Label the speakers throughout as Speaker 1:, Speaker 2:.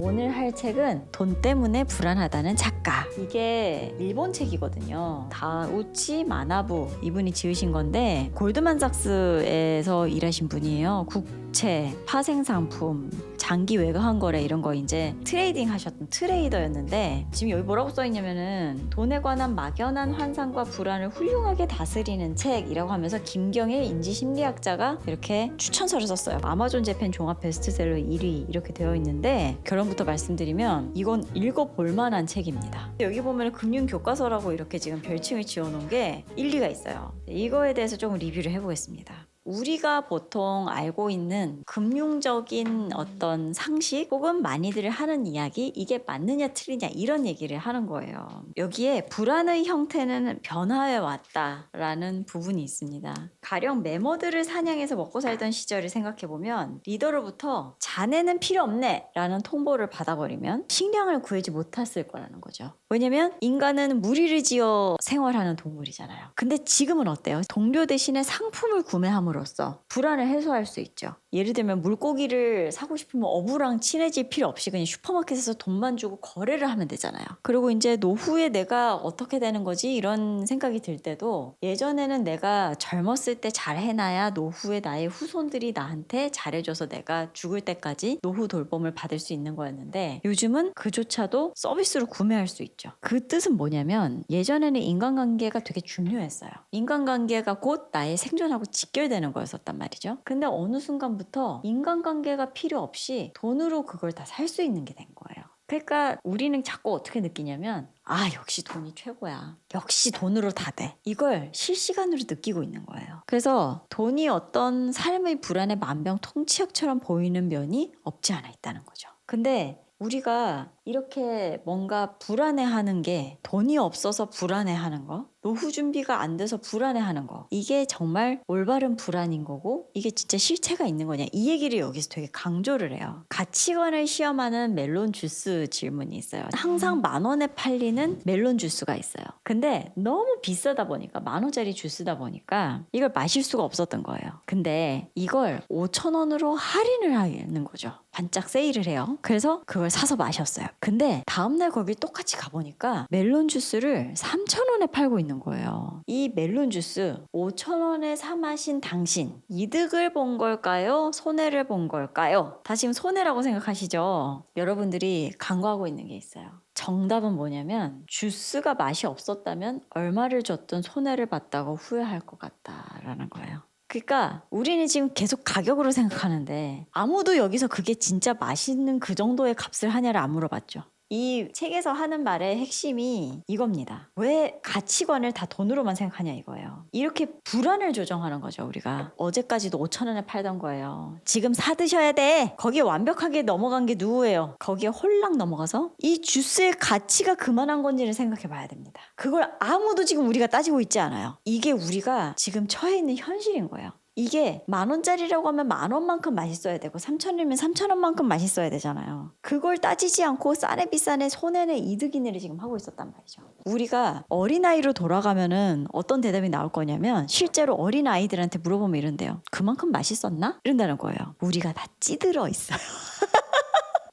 Speaker 1: 오늘 할 책은 돈 때문에 불안하다는 작가. 이게 일본 책이거든요. 다우치 마나부 이분이 지으신 건데 골드만삭스에서 일하신 분이에요. 국채, 파생상품, 장기 외곽한 거래 이런 거 이제 트레이딩 하셨던 트레이더였는데 지금 여기 뭐라고 써있냐면은 돈에 관한 막연한 환상과 불안을 훌륭하게 다스리는 책이라고 하면서 김경일 인지심리학자가 이렇게 추천서를 썼어요. 아마존 재팬 종합 베스트셀러 1위 이렇게 되어 있는데 결론부터 말씀드리면 이건 읽어볼 만한 책입니다. 여기 보면 금융교과서라고 이렇게 지금 별칭을 지어놓은 게 일리가 있어요. 이거에 대해서 조금 리뷰를 해보겠습니다. 우리가 보통 알고 있는 금융적인 어떤 상식 혹은 많이들 하는 이야기 이게 맞느냐 틀리냐 이런 얘기를 하는 거예요. 여기에 불안의 형태는 변화해 왔다라는 부분이 있습니다. 가령 매머드를 사냥해서 먹고 살던 시절을 생각해보면 리더로부터 자네는 필요 없네 라는 통보를 받아버리면 식량을 구하지 못했을 거라는 거죠. 왜냐면 인간은 무리를 지어 생활하는 동물이잖아요. 근데 지금은 어때요? 동료 대신에 상품을 구매함으로써 불안을 해소할 수 있죠. 예를 들면 물고기를 사고 싶으면 어부랑 친해질 필요 없이 그냥 슈퍼마켓에서 돈만 주고 거래를 하면 되잖아요. 그리고 이제 노후에 내가 어떻게 되는 거지? 이런 생각이 들 때도 예전에는 내가 젊었을 때 잘 해놔야 노후에 나의 후손들이 나한테 잘해줘서 내가 죽을 때까지 노후 돌봄을 받을 수 있는 거였는데 요즘은 그조차도 서비스로 구매할 수 있죠. 그 뜻은 뭐냐면 예전에는 인간관계가 되게 중요했어요. 인간관계가 곧 나의 생존하고 직결되는 거였었단 말이죠. 근데 어느 순간부터 인간관계가 필요 없이 돈으로 그걸 다 살 수 있는 게 된 거예요. 그러니까 우리는 자꾸 어떻게 느끼냐면 역시 돈이 최고야. 역시 돈으로 다 돼. 이걸 실시간으로 느끼고 있는 거예요. 그래서 돈이 어떤 삶의 불안의 만병통치약처럼 보이는 면이 없지 않아 있다는 거죠. 근데 우리가 이렇게 뭔가 불안해하는 게 돈이 없어서 불안해하는 거, 노후 준비가 안 돼서 불안해하는 거, 이게 정말 올바른 불안인 거고 이게 진짜 실체가 있는 거냐 이 얘기를 여기서 되게 강조를 해요. 가치관을 시험하는 멜론 주스 질문이 있어요. 항상 10,000원에 팔리는 멜론 주스가 있어요. 근데 너무 비싸다 보니까 10,000원짜리 주스다 보니까 이걸 마실 수가 없었던 거예요. 근데 이걸 5,000원으로 할인을 하는 거죠. 반짝 세일을 해요. 그래서 그걸 사서 마셨어요. 근데 다음날 거기 똑같이 가보니까 멜론 주스를 3,000원에 팔고 있는 거예요. 이 멜론 주스 5,000원에 사 마신 당신 이득을 본 걸까요? 손해를 본 걸까요? 다 지금 손해라고 생각하시죠? 여러분들이 간과하고 있는 게 있어요. 정답은 뭐냐면 주스가 맛이 없었다면 얼마를 줬든 손해를 봤다고 후회할 것 같다라는 거예요. 그러니까 우리는 지금 계속 가격으로 생각하는데 아무도 여기서 그게 진짜 맛있는 그 정도의 값을 하냐를 안 물어봤죠. 이 책에서 하는 말의 핵심이 이겁니다. 왜 가치관을 다 돈으로만 생각하냐 이거예요. 이렇게 불안을 조정하는 거죠 우리가. 어제까지도 5,000원에 팔던 거예요. 지금 사드셔야 돼. 거기에 완벽하게 넘어간 게 누구예요? 거기에 홀랑 넘어가서 이 주스의 가치가 그만한 건지를 생각해 봐야 됩니다. 그걸 아무도 지금 우리가 따지고 있지 않아요. 이게 우리가 지금 처해 있는 현실인 거예요. 이게 10,000원짜리라고 하면 10,000원만큼 맛있어야 되고 3,000원이면 3,000원만큼 맛있어야 되잖아요. 그걸 따지지 않고 싸네 비싸네 손해네 이득이네를 지금 하고 있었단 말이죠. 우리가 어린아이로 돌아가면은 어떤 대답이 나올 거냐면 실제로 어린아이들한테 물어보면 이런데요. 그만큼 맛있었나? 이런다는 거예요. 우리가 다 찌들어 있어요.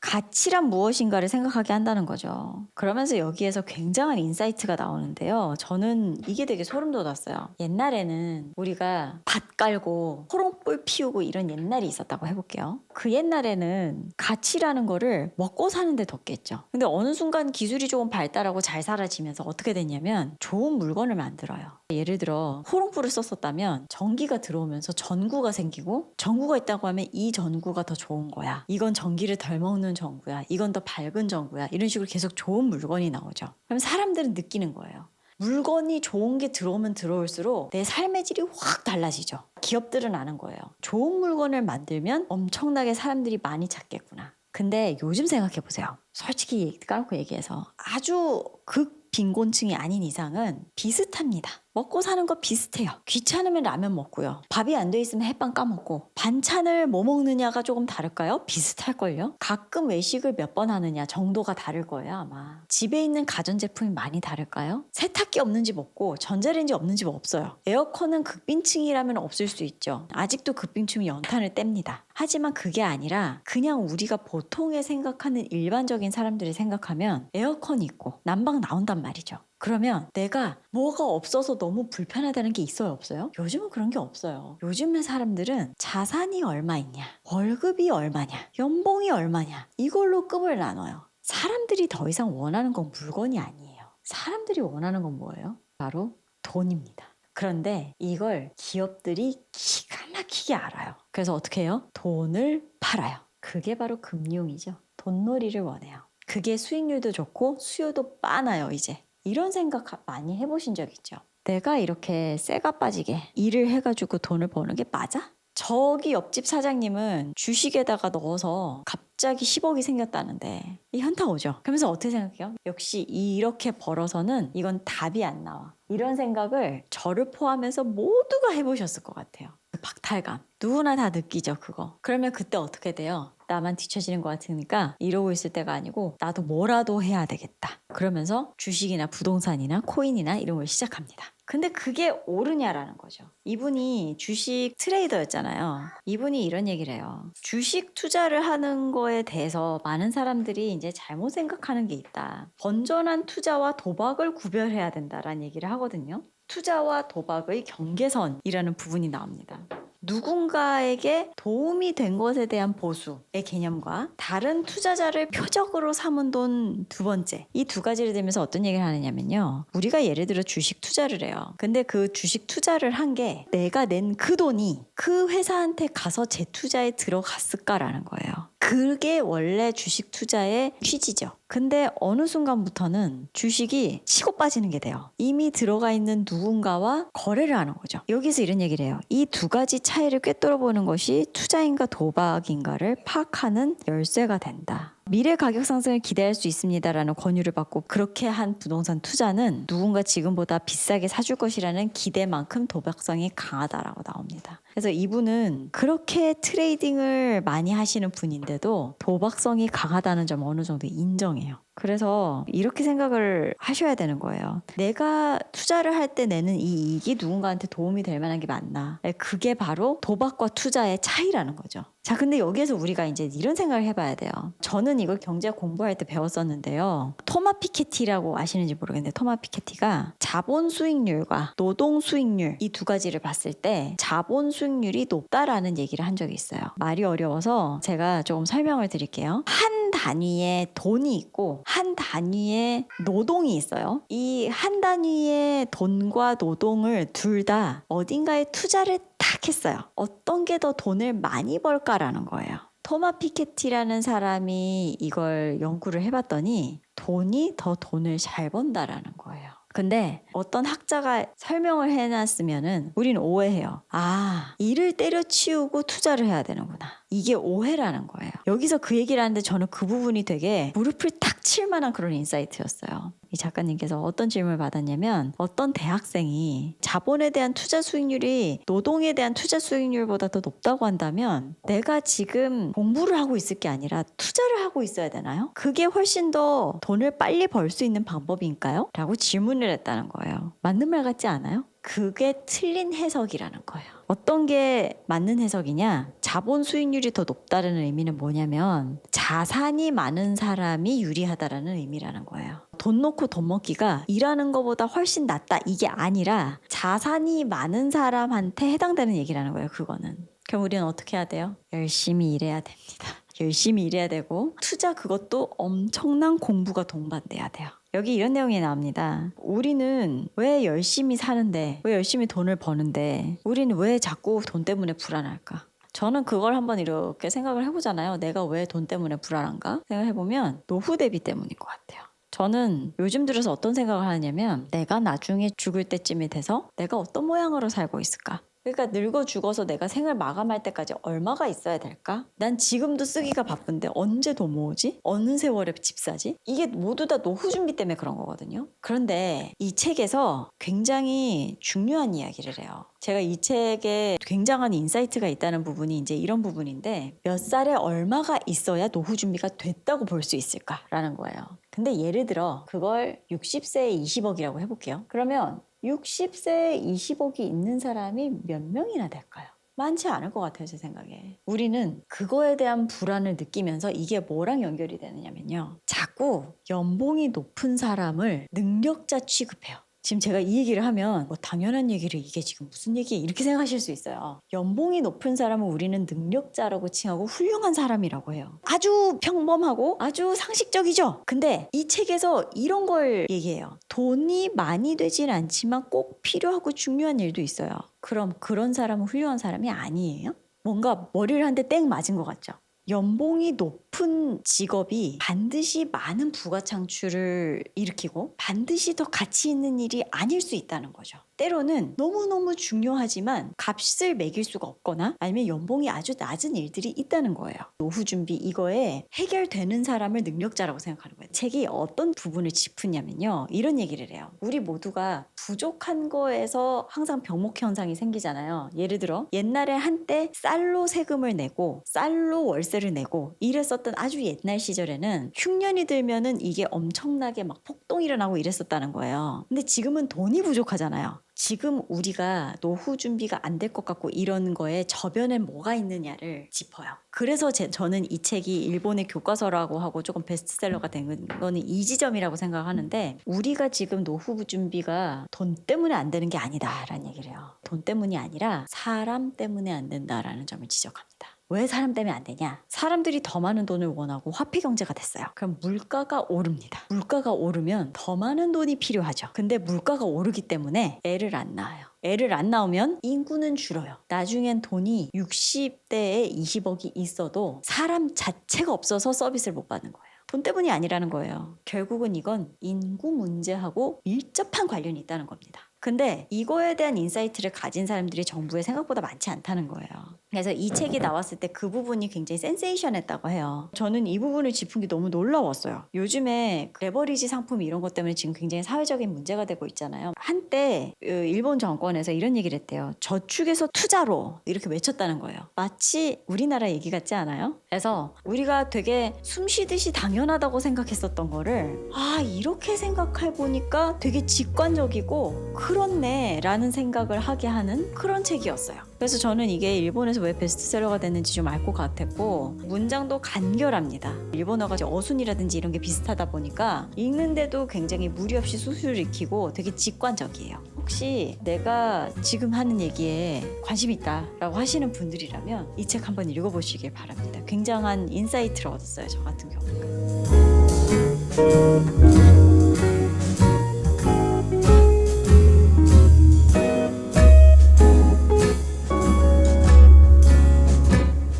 Speaker 1: 가치란 무엇인가를 생각하게 한다는 거죠. 그러면서 여기에서 굉장한 인사이트가 나오는데요. 저는 이게 되게 소름 돋았어요. 옛날에는 우리가 밭 깔고 호롱불 피우고 이런 옛날이 있었다고 해볼게요. 그 옛날에는 가치라는 거를 먹고 사는데 뒀겠죠. 근데 어느 순간 기술이 조금 발달하고 잘 사라지면서 어떻게 됐냐면 좋은 물건을 만들어요. 예를 들어 호롱불을 썼었다면 전기가 들어오면서 전구가 생기고 전구가 있다고 하면 이 전구가 더 좋은 거야. 이건 전기를 덜 먹는 전구야. 이건 더 밝은 전구야. 이런 식으로 계속 좋은 물건이 나오죠. 그럼 사람들은 느끼는 거예요. 물건이 좋은 게 들어오면 들어올수록 내 삶의 질이 확 달라지죠. 기업들은 아는 거예요. 좋은 물건을 만들면 엄청나게 사람들이 많이 찾겠구나. 근데 요즘 생각해보세요. 솔직히 까놓고 얘기해서 아주 극 빈곤층이 아닌 이상은 비슷합니다. 먹고 사는 거 비슷해요. 귀찮으면 라면 먹고요. 밥이 안 돼 있으면 햇반 까먹고. 반찬을 뭐 먹느냐가 조금 다를까요? 비슷할걸요? 가끔 외식을 몇 번 하느냐 정도가 다를 거예요 아마. 집에 있는 가전제품이 많이 다를까요? 세탁기 없는 집 없고 전자레인지 없는 집 없어요. 에어컨은 극빈층이라면 없을 수 있죠. 아직도 극빈층이 연탄을 뗍니다. 하지만 그게 아니라 그냥 우리가 보통에 생각하는 일반적인 사람들이 생각하면 에어컨이 있고 난방 나온단 말이죠. 그러면 내가 뭐가 없어서 너무 불편하다는 게 있어요 없어요? 요즘은 그런 게 없어요. 요즘의 사람들은 자산이 얼마 있냐, 월급이 얼마냐, 연봉이 얼마냐 이걸로 급을 나눠요. 사람들이 더 이상 원하는 건 물건이 아니에요. 사람들이 원하는 건 뭐예요? 바로 돈입니다. 그런데 이걸 기업들이 기가 막히게 알아요. 그래서 어떻게 해요? 돈을 팔아요. 그게 바로 금융이죠. 돈놀이를 원해요. 그게 수익률도 좋고 수요도 빠나요 이제. 이런 생각 많이 해보신 적 있죠? 내가 이렇게 쇠가 빠지게 일을 해가지고 돈을 버는 게 맞아? 저기 옆집 사장님은 주식에다가 넣어서 갑자기 10억이 생겼다는데 이 현타 오죠? 그러면서 어떻게 생각해요? 역시 이렇게 벌어서는 이건 답이 안 나와. 이런 생각을 저를 포함해서 모두가 해보셨을 것 같아요. 그 박탈감. 누구나 다 느끼죠 그거. 그러면 그때 어떻게 돼요? 나만 뒤처지는 것 같으니까 이러고 있을 때가 아니고 나도 뭐라도 해야 되겠다. 그러면서 주식이나 부동산이나 코인이나 이런 걸 시작합니다. 근데 그게 옳으냐라는 거죠. 이분이 주식 트레이더였잖아요. 이분이 이런 얘기를 해요. 주식 투자를 하는 거에 대해서 많은 사람들이 이제 잘못 생각하는 게 있다. 건전한 투자와 도박을 구별해야 된다라는 얘기를 하거든요. 투자와 도박의 경계선이라는 부분이 나옵니다. 누군가에게 도움이 된 것에 대한 보수의 개념과 다른 투자자를 표적으로 삼은 돈 두 번째, 이 두 가지를 들면서 어떤 얘기를 하느냐면요, 우리가 예를 들어 주식 투자를 해요. 근데 그 주식 투자를 한 게 내가 낸 그 돈이 그 회사한테 가서 재투자에 들어갔을까라는 거예요. 그게 원래 주식 투자의 취지죠. 근데 어느 순간부터는 주식이 치고 빠지는 게 돼요. 이미 들어가 있는 누군가와 거래를 하는 거죠. 여기서 이런 얘기를 해요. 이 두 가지 차이를 꿰뚫어 보는 것이 투자인가 도박인가를 파악하는 열쇠가 된다. 미래 가격 상승을 기대할 수 있습니다라는 권유를 받고 그렇게 한 부동산 투자는 누군가 지금보다 비싸게 사줄 것이라는 기대만큼 도박성이 강하다라고 나옵니다. 그래서 이분은 그렇게 트레이딩을 많이 하시는 분인데도 도박성이 강하다는 점 어느 정도 인정해요. 그래서 이렇게 생각을 하셔야 되는 거예요. 내가 투자를 할 때 내는 이 이익이 누군가한테 도움이 될 만한 게 맞나? 그게 바로 도박과 투자의 차이라는 거죠. 자, 근데 여기에서 우리가 이제 이런 생각을 해봐야 돼요. 저는 이걸 경제 공부할 때 배웠었는데요. 토마 피케티라고 아시는지 모르겠는데 토마 피케티가 자본 수익률과 노동 수익률 이 두 가지를 봤을 때 자본 수익률이 높다라는 얘기를 한 적이 있어요. 말이 어려워서 제가 조금 설명을 드릴게요. 한 단위의 돈이 있고 한 단위의 노동이 있어요. 이 한 단위의 돈과 노동을 둘 다 어딘가에 투자를 딱 했어요. 어떤 게 더 돈을 많이 벌까라는 거예요. 토마 피케티라는 사람이 이걸 연구를 해봤더니 돈이 더 돈을 잘 번다라는 거예요. 근데 어떤 학자가 설명을 해놨으면은 우린 오해해요. 아, 일을 때려치우고 투자를 해야 되는구나. 이게 오해라는 거예요. 여기서 그 얘기를 하는데 저는 그 부분이 되게 무릎을 탁 칠 만한 그런 인사이트였어요. 이 작가님께서 어떤 질문을 받았냐면 어떤 대학생이 자본에 대한 투자 수익률이 노동에 대한 투자 수익률보다 더 높다고 한다면 내가 지금 공부를 하고 있을 게 아니라 투자를 하고 있어야 되나요? 그게 훨씬 더 돈을 빨리 벌 수 있는 방법인가요? 라고 질문을 했다는 거예요. 맞는 말 같지 않아요? 그게 틀린 해석이라는 거예요. 어떤 게 맞는 해석이냐? 자본 수익률이 더 높다는 의미는 뭐냐면 자산이 많은 사람이 유리하다라는 의미라는 거예요. 돈 놓고 돈 먹기가 일하는 것보다 훨씬 낫다 이게 아니라 자산이 많은 사람한테 해당되는 얘기라는 거예요. 그거는. 그럼 우리는 어떻게 해야 돼요? 열심히 일해야 됩니다. 열심히 일해야 되고 투자 그것도 엄청난 공부가 동반돼야 돼요. 여기 이런 내용이 나옵니다. 우리는 왜 열심히 사는데, 왜 열심히 돈을 버는데, 우리는 왜 자꾸 돈 때문에 불안할까? 저는 그걸 한번 이렇게 생각을 해보잖아요. 내가 왜 돈 때문에 불안한가? 생각해보면 노후 대비 때문인 것 같아요. 저는 요즘 들어서 어떤 생각을 하냐면 내가 나중에 죽을 때쯤이 돼서 내가 어떤 모양으로 살고 있을까? 그러니까 늙어 죽어서 내가 생을 마감할 때까지 얼마가 있어야 될까? 난 지금도 쓰기가 바쁜데 언제 돈 모으지? 어느 세월에 집 사지? 이게 모두 다 노후 준비 때문에 그런 거거든요. 그런데 이 책에서 굉장히 중요한 이야기를 해요. 제가 이 책에 굉장한 인사이트가 있다는 부분이 이제 이런 부분인데, 몇 살에 얼마가 있어야 노후 준비가 됐다고 볼 수 있을까라는 거예요. 근데 예를 들어 그걸 60세에 20억이라고 해볼게요. 그러면 60세에 20억이 있는 사람이 몇 명이나 될까요? 많지 않을 것 같아요, 제 생각에. 우리는 그거에 대한 불안을 느끼면서 이게 뭐랑 연결이 되느냐면요. 자꾸 연봉이 높은 사람을 능력자 취급해요. 지금 제가 이 얘기를 하면 뭐 당연한 얘기를 이게 지금 무슨 얘기야 이렇게 생각하실 수 있어요. 연봉이 높은 사람은 우리는 능력자라고 칭하고 훌륭한 사람이라고 해요. 아주 평범하고 아주 상식적이죠. 근데 이 책에서 이런 걸 얘기해요. 돈이 많이 되진 않지만 꼭 필요하고 중요한 일도 있어요. 그럼 그런 사람은 훌륭한 사람이 아니에요? 뭔가 머리를 한 대 땡 맞은 것 같죠. 연봉이 높은 직업이 반드시 많은 부가 창출을 일으키고 반드시 더 가치 있는 일이 아닐 수 있다는 거죠. 때로는 너무너무 중요하지만 값을 매길 수가 없거나 아니면 연봉이 아주 낮은 일들이 있다는 거예요. 노후 준비 이거에 해결되는 사람을 능력자라고 생각하는 거예요. 책이 어떤 부분을 짚으냐면요. 이런 얘기를 해요. 우리 모두가 부족한 거에서 항상 병목 현상이 생기잖아요. 예를 들어 옛날에 한때 쌀로 세금을 내고 쌀로 월세를 내고 이랬었던 아주 옛날 시절에는 흉년이 들면은 이게 엄청나게 막 폭동이 일어나고 이랬었다는 거예요. 근데 지금은 돈이 부족하잖아요. 지금 우리가 노후 준비가 안 될 것 같고 이런 거에 저변에 뭐가 있느냐를 짚어요. 그래서 저는 이 책이 일본의 교과서라고 하고 조금 베스트셀러가 된 거는 이 지점이라고 생각하는데, 우리가 지금 노후 준비가 돈 때문에 안 되는 게 아니다라는 얘기를 해요. 돈 때문이 아니라 사람 때문에 안 된다라는 점을 지적합니다. 왜 사람 때문에 안 되냐? 사람들이 더 많은 돈을 원하고 화폐 경제가 됐어요. 그럼 물가가 오릅니다. 물가가 오르면 더 많은 돈이 필요하죠. 근데 물가가 오르기 때문에 애를 안 낳아요. 애를 안 낳으면 인구는 줄어요. 나중엔 돈이 60대에 20억이 있어도 사람 자체가 없어서 서비스를 못 받는 거예요. 돈 때문이 아니라는 거예요. 결국은 이건 인구 문제하고 밀접한 관련이 있다는 겁니다. 근데 이거에 대한 인사이트를 가진 사람들이 정부에 생각보다 많지 않다는 거예요. 그래서 이 책이 나왔을 때 그 부분이 굉장히 센세이션했다고 해요. 저는 이 부분을 짚은 게 너무 놀라웠어요. 요즘에 레버리지 상품 이런 것 때문에 지금 굉장히 사회적인 문제가 되고 있잖아요. 한때 일본 정권에서 이런 얘기를 했대요. 저축에서 투자로 이렇게 외쳤다는 거예요. 마치 우리나라 얘기 같지 않아요? 그래서 우리가 되게 숨쉬듯이 당연하다고 생각했었던 거를 이렇게 생각해 보니까 되게 직관적이고 그렇네 라는 생각을 하게 하는 그런 책이었어요. 그래서 저는 이게 일본에서 왜 베스트셀러가 됐는지 좀 알 것 같았고, 문장도 간결합니다. 일본어가 어순이라든지 이런 게 비슷하다 보니까 읽는데도 굉장히 무리 없이 수수를 익히고 되게 직관적이에요. 혹시 내가 지금 하는 얘기에 관심 있다 라고 하시는 분들이라면 이 책 한번 읽어보시길 바랍니다. 굉장한 인사이트를 얻었어요, 저 같은 경우는.